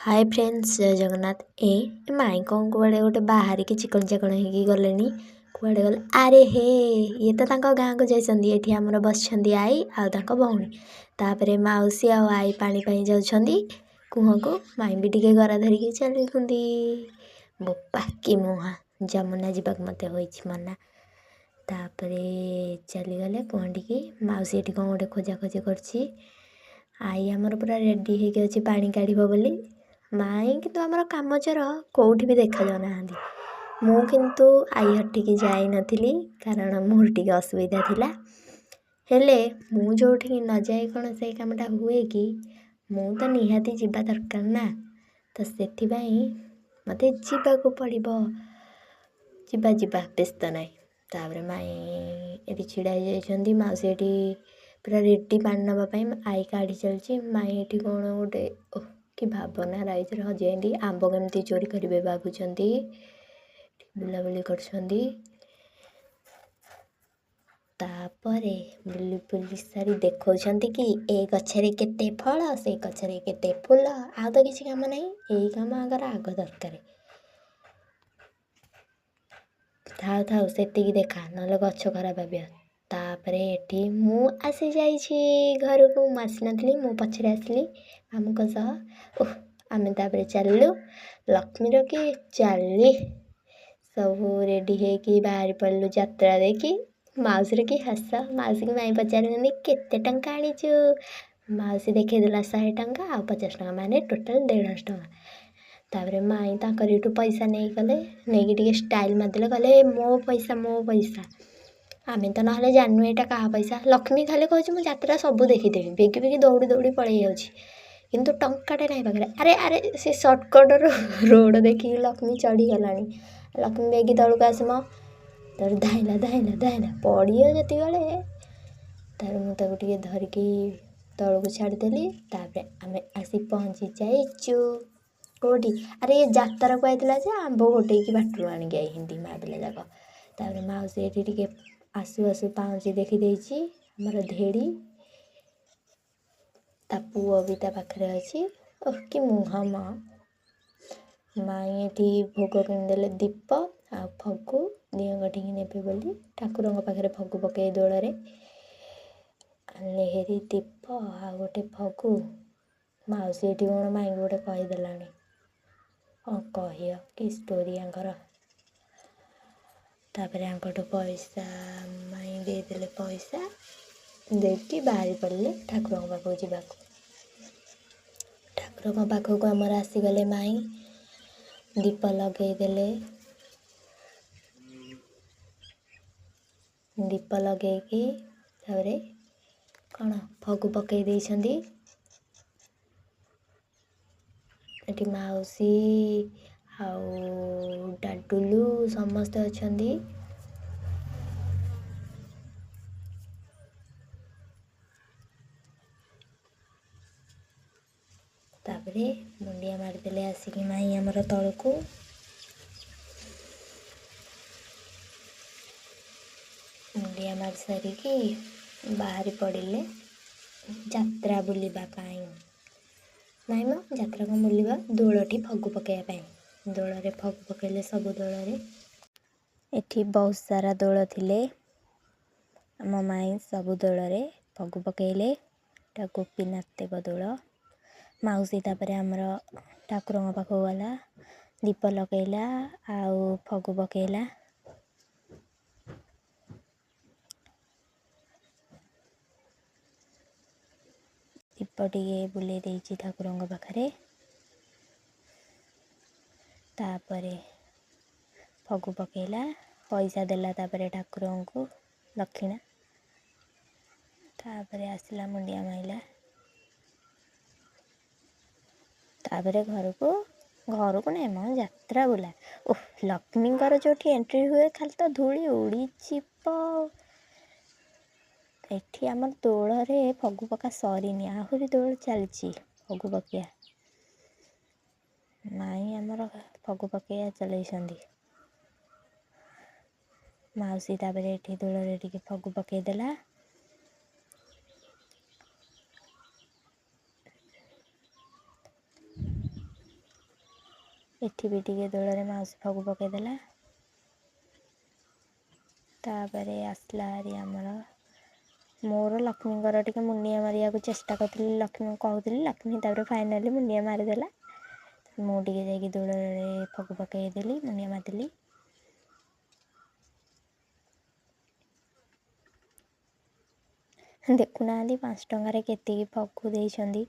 Hi friends जय जगन्नाथ माई कौन कुआड़े गोटे बाहर की चिकन चाकण हो गले कुआड़े गले अरे हे ये तो गाँ को जाइए ये आमर बस आई आउ भौणी तापर मौसी आई पानी जाऊँगी कुह को माई भी टे गरा धरिकी चलुंदी बोपा कि मुहा जमुना जावाक मत हो मना तापर चलीगले कुहटी मौसी ये कौन गोटे खोजाखोजी कर आई आमर पूरा रेडी होगी पानी काढ़ बोली माई किंतु आमर कामचोर कौटी भी देखा जाऊना मु किंतु आई हटिकी जाई नथिली कारण मोर टिके असुविधा थिला हेले मु जोठी न जाए कौन से कामटा हुए कि मु तो निहाती जीवा दरकार ना तो सेथिबाई मते जीवाको पड़िबो जीवा जीवा व्यस्त नाई तापर माई एटी छिड़ा जाइछंदी मौसी एटी पूरा रेडी पानी नवाई आई काढ़ी चलची माई एटी कौन गोटे कि भावना राइजर हजेंदी आंब केमती चोरी करेंगे भावुंट बुलाबुली कर बुली बुली सारी देखा कि ए गछरे केते फल से गछरे केते फूल आ तो किसी काम नहीं यही काम आगर आग दरकार थाउ थाउ से देखा ना गछ खराब भाव तापर एटी मु आसी जाइछि घर को मु आसी नथली मु पछरे आसली आमुक सह आमे तापर चललु लक्ष्मीर कि चाली सब रेडी होगी बाहरी पड़लु यात्रा देखी मौसी की हस मौसी की माई पचार केते टंका आनीचु मौसी देखदेला 100 टंका आ 50 टंका माने टोटाल 150 टंका तापर माई ताकर एठू पैसा नहीं गले नहीं टे स्टाइल मारदेले कहले मो पैसा आमे तो ना जानू एटा क्या पैसा लक्ष्मी खाली कहूँ मुझे यात्रा सब देखीदेवी बेगी बेगी दौड़ी दौड़ी पड़े जाऊँगी किंतु टंकाटे नहीं पाखे अरे अरे से सर्टकट रोड देखिए लक्ष्मी चढ़ी गलानी लक्ष्मी बेगी तौक आसम तर धाइला धाइला धाइला पड़ियो जति बेले तार मुझे धरिकी तौक छाड़देली तापर आम आसी पहुँची जाइचु कोटी अरे ये जात्रा को आईला जे आंब गोटे बाटू आणिक आई हिंदी माँ पिला जाक तापर मौसी एटी टिके आसु आसु पाउची देखी आमर धेड़ी ता पुओ भी ता पाखे अच्छी कि मुहा माँ माई एटी भोग किदेले दीप आ फगु दिह गढ़ी ने बोली ठाकुर पाखे फगु पकई दोल लेहेरी दीप आ गोटे फगु मौसी एटी कौन माई गोटे कहीदेला कह कि स्टोरी आंकर तापर आंकटू पैसा माई देदेले पैसा देखी बाहरी पड़े ठाकुर पाखक जावाक ठाकुर पाखक आमर आसीगले माई दीप लगेदेले दीप लगेकी तापर कौन फगु पकई देइछंदी एटी मौसी आउ डाडुलु समस्ते अच्छी तापरे मुंडिया मारिदेले आसिकी माई आमर तलू मुंडिया मारी सारिकी बाहरी पड़े यात्रा बुलिबा पाई नाई मो यात्रा को बुलिबा दोलटी फगु पकईवाई दोल फगु पकईले सब दोल एठी बहुत सारा दोल थिले आम माई सब दोल फगु पकईले गोपीनाथ देव दोल मौसी तापर आमर ठाकुर पाखक गला दीप लगेला आउ फगु पकईला दीप टे बुले देइछि ठाकुर पाखरे तापरे फगु पकईला पैसा देला तापरे ठाकुर को दक्षिणा तापरे आसला मुंडिया माइला तापरे घर को नहीं मो यात्रा बुला लक्ष्मीकर जो एंट्री हुए खाली तो धूली उड़ी एठी आमर दोल फगु पका सरीनी आहरी दोल चलची फगु पकिया माई आमर फगु पकईया चलई मौसी तापर एठी दोल टिके फगु पकईदेला ଏଠି ବି ଟିକେ ଦୋଳରେ ମାଉସୀ ଫଗୁ ପକାଇଦେଲା। ତାପରେ ଆସିଲା ହାରି ଆମର ମୋର ଲକ୍ଷ୍ମୀଙ୍କର ଟିକେ ମୁନିଆ ମାରିବାକୁ ଚେଷ୍ଟା କରୁଥିଲି, ଲକ୍ଷ୍ମୀଙ୍କୁ କହୁଥିଲି, ଲକ୍ଷ୍ମୀ ତାପରେ ଫାଇନାଲି ମୁନିଆ ମାରିଦେଲା। ମୁଁ ଟିକେ ଯାଇକି ଦୋଳରେ ଫଗୁ ପକାଇଦେଲି, ମୁନିଆ ମାରିଦେଲି। ଦେଖୁନାହାନ୍ତି 5 ଟଙ୍କାରେ କେତିକି ଫଗୁ ଦେଇଛନ୍ତି।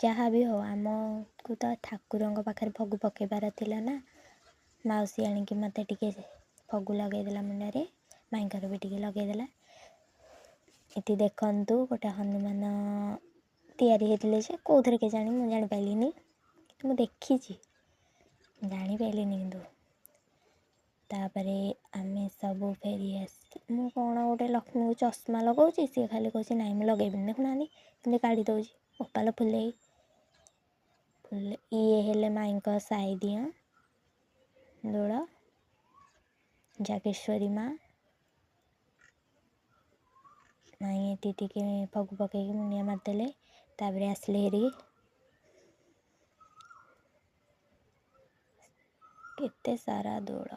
ଯାହା ବି ହଉ ଆମକୁ ତ ଠାକୁରଙ୍କ ପାଖରେ ଫଗୁ ପକାଇବାର ଥିଲା ନା। ମାଉସୀ ଆଣିକି ମୋତେ ଟିକେ ଫଗୁ ଲଗାଇଦେଲା ମୁଣ୍ଡରେ, ମାଇଁଙ୍କର ବି ଟିକେ ଲଗାଇଦେଲା। ଏଠି ଦେଖନ୍ତୁ ଗୋଟେ ହନୁମାନ ତିଆରି ହେଇଥିଲେ ଯେ କେଉଁଥିରେ କେଜାଣି ମୁଁ ଜାଣିପାରିଲିନି, ମୁଁ ଦେଖିଛି ଜାଣିପାରିଲିନି କିନ୍ତୁ। ତାପରେ ଆମେ ସବୁ ଫେରି ଆସିଲୁ। ମୁଁ କ'ଣ ଗୋଟେ ଲକ୍ଷ୍ମୀକୁ ଚଷମା ଲଗାଉଛି, ସିଏ ଖାଲି କହୁଛି ନାଇଁ ମୁଁ ଲଗାଇବିନି। ଦେଖୁନାହାନ୍ତି କେମିତି କାଢ଼ି ଦେଉଛି କପାଳ ଫୁଲେଇ। ଇଏ ହେଲେ ମାଇଁଙ୍କ ସାଇଦିଅଁ ଦୋଳ, ଜାଗେଶ୍ୱରୀ ମା। ମାଇଁ ଏଠି ଟିକେ ଫଗୁ ପକାଇକି ମୁନିଆ ମାରିଦେଲେ। ତାପରେ ଆସିଲେ ହେରି କେତେ ସାରା ଦୋଳ।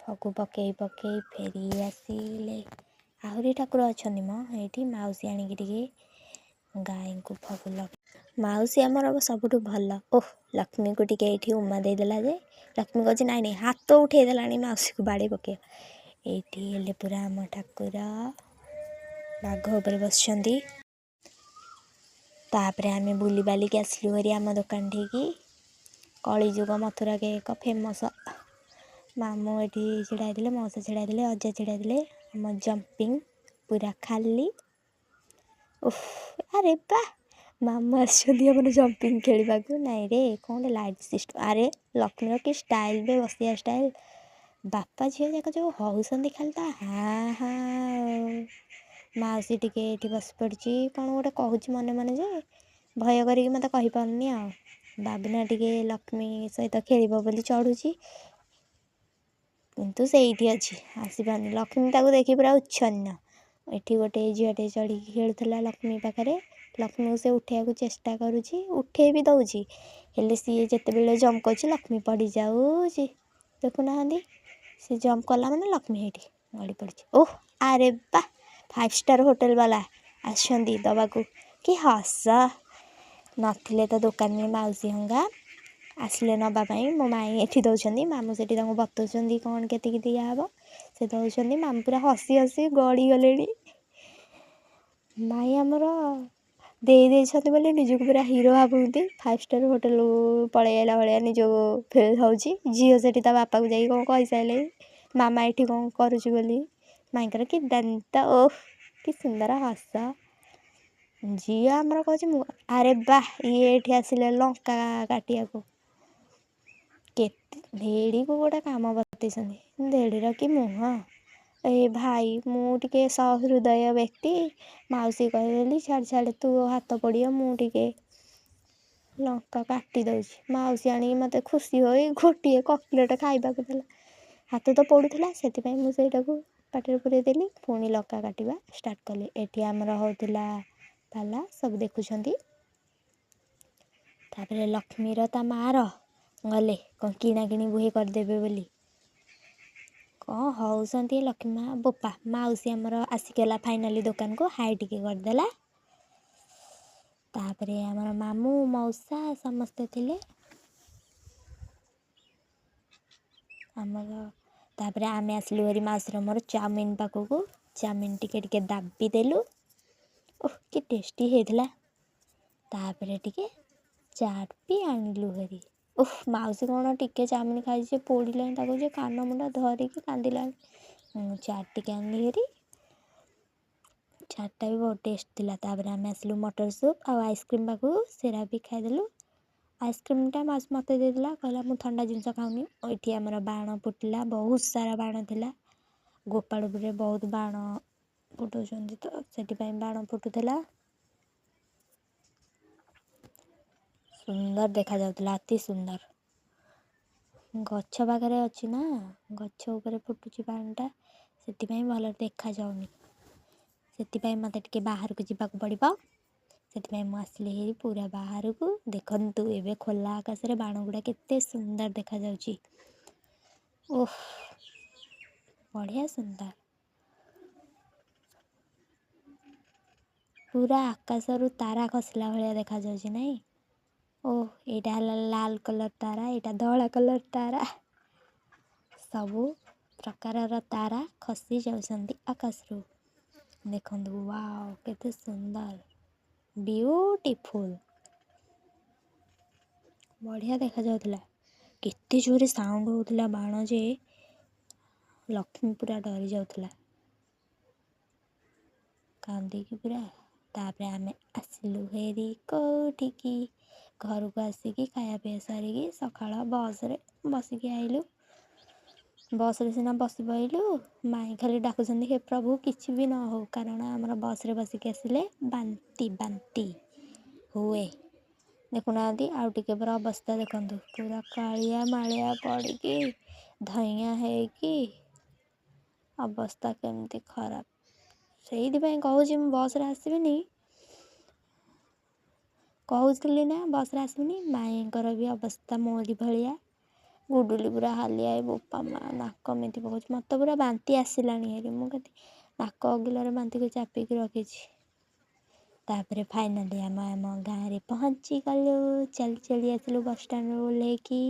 ଫଗୁ ପକେଇ ଫେରି ଆସିଲେ। ଆହୁରି ଠାକୁର ଅଛନ୍ତି ମ ଏଇଠି। ମାଉସୀ ଆଣିକି ଟିକେ ଗାଈଙ୍କୁ ଫଗୁ ମାଉସୀ ଆମର ସବୁଠୁ ଭଲ। ଲକ୍ଷ୍ମୀକୁ ଟିକେ ଏଇଠି ଉମା ଦେଇଦେଲା ଯେ ଲକ୍ଷ୍ମୀ କହୁଛି ନାଇଁ ନାଇଁ, ହାତ ଉଠେଇ ଦେଲାଣି ମାଉସୀକୁ ବାଡ଼େଇ ପକେଇବ। ଏଇଠି ହେଲେ ପୁରା ଆମ ଠାକୁର ବାଘ ଉପରେ ବସିଛନ୍ତି। ତାପରେ ଆମେ ବୁଲିବାଲିକି ଆସିଲୁ ହେରି ଆମ ଦୋକାନ ଠିକି। କଳିଯୁଗ ମଥୁରା କେକ୍ ଫେମସ୍। ମାମୁଁ ଏଠି ଛିଡ଼ା ହେଇଥିଲେ, ମଉସା ଛିଡ଼ା ହେଇଥିଲେ, ଅଜା ଛିଡ଼ା ହେଇଥିଲେ। ଆମ ଜମ୍ପିଂ ପୁରା ଖାଲି। ଆରେ ବା, ମାମୁଁ ଆସିଛନ୍ତି ଆମର ଜମ୍ପିଂ ଖେଳିବାକୁ। ନାଇଁ ରେ କ'ଣ ଗୋଟେ ଲାଇଟ୍ ସିଷ୍ଟମ୍। ଆରେ ଲକ୍ଷ୍ମୀର କି ଷ୍ଟାଇଲ୍ ବେ ବସିବା ଷ୍ଟାଇଲ୍। ବାପା ଝିଅ ଯାକ ଯେଉଁ ହଉଛନ୍ତି ଖାଲି ତା ମାଉସୀ ଟିକେ ଏଠି ବସି ପଡ଼ିଛି, କ'ଣ ଗୋଟେ କହୁଛି ମନେ ମନେ ଯେ ଭୟ କରିକି ମୋତେ କହିପାରୁନି ଆଉ। ବାବୁନା ଟିକେ ଲକ୍ଷ୍ମୀ ସହିତ ଖେଳିବ ବୋଲି ଚଢ଼ୁଛି, କିନ୍ତୁ ସେଇଠି ଅଛି, ଆସିପାରୁନି। ଲକ୍ଷ୍ମୀ ତାକୁ ଦେଖି ପୁରା ଉଚ୍ଛନ୍ନ। ଏଠି ଗୋଟେ ଝିଅଟେ ଚଢ଼ିକି ଖେଳୁଥିଲା ଲକ୍ଷ୍ମୀ ପାଖରେ। ଲକ୍ଷ୍ମୀକୁ ସେ ଉଠେଇବାକୁ ଚେଷ୍ଟା କରୁଛି, ଉଠେଇ ବି ଦେଉଛି, ହେଲେ ସିଏ ଯେତେବେଳେ ଜମ୍ପ କରୁଛି ଲକ୍ଷ୍ମୀ ପଡ଼ିଯାଉଛି। ଦେଖୁନାହାନ୍ତି, ସେ ଜମ୍ପ କଲା ମାନେ ଲକ୍ଷ୍ମୀ ହେଇଠି ଗଳି ପଡ଼ିଛି। ଆରେ ବା, 5 ଷ୍ଟାର୍ ହୋଟେଲ ବାଲା ଆସିଛନ୍ତି ଦେବାକୁ। କି ହସ ନଥିଲେ ତ ଦୋକାନରେ ମାଉସୀ ହଙ୍ଗା, ଆସିଲେ ନେବା ପାଇଁ। ମୋ ମାଇଁ ଏଠି ଦେଉଛନ୍ତି, ମାମୁଁ ସେଠି ତାଙ୍କୁ ବତାଉଛନ୍ତି କ'ଣ କେତିକି ଦିଆହେବ। ସେ ଦେଉଛନ୍ତି, ମାମୁଁ ପୁରା ହସି ହସି ଗଡ଼ିଗଲେଣି। ମାଇଁ ଆମର ଦେଇଛନ୍ତି ବୋଲି ନିଜକୁ ପୁରା ହିରୋ ଭାବୁଛନ୍ତି। 5 ଷ୍ଟାର୍ ହୋଟେଲକୁ ପଳେଇ ଆସିଲା ଭଳିଆ ନିଜକୁ ଫିଲ୍ ହେଉଛି। ଝିଅ ସେଠି ତା ବାପାକୁ ଯାଇକି କ'ଣ କହିସାରିଲେଣି, ମାମା ଏଠି କ'ଣ କରୁଛି ବୋଲି। ମାଇଁଙ୍କର କି ଦାନ୍ତ, କି ସୁନ୍ଦର ହସ। ଝିଅ ଆମର କହୁଛି ମୁଁ। ଆରେ ବା, ଇଏ ଏଠି ଆସିଲେ ଲଙ୍କା କାଟିବାକୁ। ଧେଡ଼ିକୁ ଗୋଟେ କାମ ବତେଇଛନ୍ତି, ଧେଡ଼ିର କି ମୁହଁ। ଭାଇ, ମୁଁ ଟିକେ ସହୃଦୟ ବ୍ୟକ୍ତି, ମାଉସୀ କହିଦେଲି ଛାଡ଼ ତୁ ହାତ ପଡ଼ିବ, ମୁଁ ଟିକେ ଲଙ୍କା କାଟି ଦେଉଛି। ମାଉସୀ ଆଣିକି ମୋତେ ଖୁସି ହୋଇ ଗୋଟିଏ କକଲେଟ୍ ଖାଇବାକୁ ଦେଲା। ହାତ ତ ପଡ଼ୁଥିଲା, ସେଥିପାଇଁ ମୁଁ ସେଇଟାକୁ ପାଟିରେ ପୁରେଇ ଦେଲି, ପୁଣି ଲଙ୍କା କାଟିବା ଷ୍ଟାର୍ଟ କଲି। ଏଠି ଆମର ହେଉଥିଲା ପାଲା, ସବୁ ଦେଖୁଛନ୍ତି। ତାପରେ ଲକ୍ଷ୍ମୀର ତା ମାଆର ଗଲେ କ'ଣ କିଣାକିଣି ବୁହି କରିଦେବେ ବୋଲି। କ'ଣ ହଉଛନ୍ତି ଲକ୍ଷ୍ମୀ ମା ବୋପା। ମାଉସୀ ଆମର ଆସିଗଲା ଫାଇନାଲି ଦୋକାନକୁ, ହାଇ ଟିକେ କରିଦେଲା। ତାପରେ ଆମର ମାମୁଁ ମଉସା ସମସ୍ତେ ଥିଲେ ଆମର। ତାପରେ ଆମେ ଆସିଲୁ ଭାରି ମାଉସୀର ମୋର ଚାଉମିନ୍ ପାଖକୁ। ଚାଉମିନ୍ ଟିକେ ଦାବି ଦେଲୁ। କି ଟେଷ୍ଟି ହେଇଥିଲା। ତାପରେ ଟିକେ ଚାଟ୍ ବି ଆଣିଲୁ ଭାରି। ମାଉସୀ କ'ଣ ଟିକେ ଚାଉମିନ୍ ଖାଇଛି, ପୋଡ଼ିଲାଣି ତାକୁ ଯେ କାନ ମୁଣ୍ଡ ଧରିକି କାନ୍ଦିଲାଣି। ଚାଟ୍ ଟିକେ ଆଣିଲି ଭାରି, ଚାଟ୍ଟା ବି ବହୁତ ଟେଷ୍ଟ ଥିଲା। ତାପରେ ଆମେ ଆସିଲୁ ମଟର ସୁପ୍ ଆଉ ଆଇସ୍କ୍ରିମ୍ ପାଖକୁ, ସେରା ବି ଖାଇଦେଲୁ। ଆଇସ୍କ୍ରିମ୍ଟା ମାଉସୀ ମୋତେ ଦେଇଦେଲା, କହିଲା ମୁଁ ଥଣ୍ଡା ଜିନିଷ ଖାଉନି। ଏଠି ଆମର ବାଣ ଫୁଟିଲା, ବହୁତ ସାରା ବାଣ ଥିଲା। ଗୋପାଳପୁରରେ ବହୁତ ବାଣ ଫୁଟାଉଛନ୍ତି ତ, ସେଥିପାଇଁ ବାଣ ଫୁଟୁଥିଲା। ସୁନ୍ଦର ଦେଖାଯାଉଥିଲା, ଅତି ସୁନ୍ଦର। ଗଛ ପାଖରେ ଅଛି ନା, ଗଛ ଉପରେ ଫୁଟୁଛି ବାଣଟା, ସେଥିପାଇଁ ଭଲ ଦେଖାଯାଉନି। ସେଥିପାଇଁ ମୋତେ ଟିକେ ବାହାରକୁ ଯିବାକୁ ପଡ଼ିବ। ସେଥିପାଇଁ ମୁଁ ଆସିଲି ହେରି ପୁରା ବାହାରକୁ। ଦେଖନ୍ତୁ ଏବେ ଖୋଲା ଆକାଶରେ ବାଣ ଗୁଡ଼ା କେତେ ସୁନ୍ଦର ଦେଖାଯାଉଛି। ଓଃ, ବଢ଼ିଆ ସୁନ୍ଦର। ପୁରା ଆକାଶରୁ ତାରା ଖସିଲା ଭଳିଆ ଦେଖାଯାଉଛି ନାଇଁ? ଓଃ, ଏଇଟା ହେଲା ଲାଲ କଲର୍ ତାରା, ଏଇଟା ଧଳା କଲର୍ ତାରା। ସବୁ ପ୍ରକାରର ତାରା ଖସି ଯାଉଛନ୍ତି ଆକାଶରୁ। ଦେଖନ୍ତୁ, ୱାଓ କେତେ ସୁନ୍ଦର, ବିୟୁଟିଫୁଲ୍। ବଢ଼ିଆ ଦେଖାଯାଉଥିଲା। କେତେ ଜୋରେ ସାଉଣ୍ଡ ହେଉଥିଲା ବାଣ ଯେ ଲକ୍ଷ୍ମୀ ପୁରା ଡରି ଯାଉଥିଲା, କାନ୍ଦିକି ପୁରା। ତାପରେ ଆମେ ଆସିଲୁ ହେରି କୋଉଠିକି, ଘରକୁ ଆସିକି ଖାଇବା ପିଇବା ସାରିକି ସକାଳ ବସ୍ରେ ବସିକି ଆଇଲୁ। ବସ୍ରେ ସିନା ବସି ପଇଲୁ, ମାଇଁ ଖାଲି ଡାକୁଛନ୍ତି ହେ ପ୍ରଭୁ କିଛି ବି ନ ହଉ, କାରଣ ଆମର ବସ୍ରେ ବସିକି ଆସିଲେ ବାନ୍ତି ହୁଏ। ଦେଖୁନାହାନ୍ତି, ଆଉ ଟିକେ ପରେ ଅବସ୍ଥା ଦେଖନ୍ତୁ, ପୁରା କାଳିଆ ମାଳିଆ ପଡ଼ିକି ଧଇଁଆ ହେଇକି ଅବସ୍ଥା କେମିତି ଖରାପ। ସେଇଥିପାଇଁ କହୁଛି ମୁଁ ବସ୍ରେ ଆସିବିନି, କହୁଥିଲି ନା ବସ୍ରେ ଆସିବିନି। ମାଇଁଙ୍କର ବି ଅବସ୍ଥା ମୋରି ଭଳିଆ। ଗୁଡୁଲି ପୁରା ହାଲିଆ, ବୋପା ମା ନାକ ଏମିତି ପକାଉଛି, ମୋତେ ପୁରା ବାନ୍ତି ଆସିଲାଣି ହେରି। ମୁଁ କେତେ ନାକ ଅଗିଲାରେ ବାନ୍ତିକୁ ଚାପିକି ରଖିଛି। ତାପରେ ଫାଇନାଲି ଆମ ଗାଁରେ ପହଞ୍ଚିଗଲୁ। ଚାଲି ଚାଲି ଆସିଲୁ ବସ୍ଷ୍ଟାଣ୍ଡରୁ ଓହ୍ଲେଇକି।